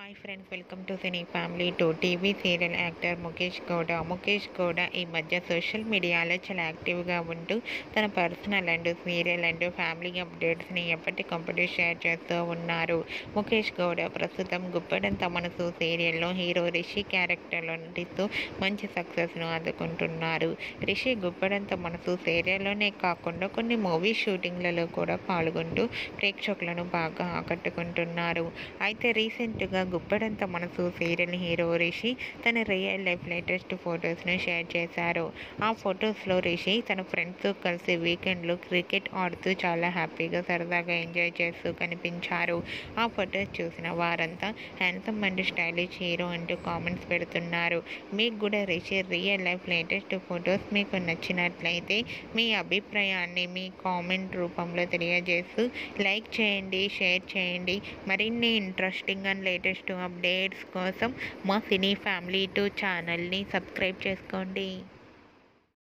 Hi friends, welcome to cine family. TV serial actor Mukesh Gowda ఈ మధ్య social మీడియాలో చాలా యాక్టివ్గా ఉంటూ తన personal and serial and family అప్డేట్స్ని ఎప్పటికప్పుడు షేర్ చేస్తూ ఉన్నారు. ముఖేష్ గౌడ ప్రస్తుతం గుప్పడంత మనసు సీరియల్లో హీరో రిషి క్యారెక్టర్లో నటిస్తూ మంచి సక్సెస్ను అందుకుంటున్నారు. రిషి గుప్పడంత మనసు సీరియల్లోనే కాకుండా కొన్ని మూవీ షూటింగ్లలో కూడా పాల్గొంటూ ప్రేక్షకులను బాగా ఆకట్టుకుంటున్నారు. అయితే రీసెంట్గా గుప్పడంత మనసు సీరియల్ హీరో రిషి తన రియల్ లైఫ్ లేటెస్ట్ ఫొటోస్ను షేర్ చేశారు. ఆ ఫొటోస్లో రిషి తన ఫ్రెండ్స్తో కలిసి వీకెండ్లో క్రికెట్ ఆడుతూ చాలా హ్యాపీగా సరదాగా ఎంజాయ్ చేస్తూ కనిపించారు. ఆ ఫొటోస్ చూసిన వారంతా హ్యాండ్సమ్ అండ్ స్టైలిష్ హీరో అంటూ కామెంట్స్ పెడుతున్నారు. మీకు కూడా Rishi real life latest photos మీకు నచ్చినట్లయితే మీ అభిప్రాయాన్ని మీ కామెంట్ రూపంలో తెలియజేస్తూ లైక్ చేయండి, షేర్ చేయండి. మరిన్ని ఇంట్రెస్టింగ్ అండ్ లేటెస్ట్ అప్డేట్స్ కోసం మా సినీ ఫ్యామిలీ ఛానల్ని సబ్స్క్రైబ్ చేసుకోండి.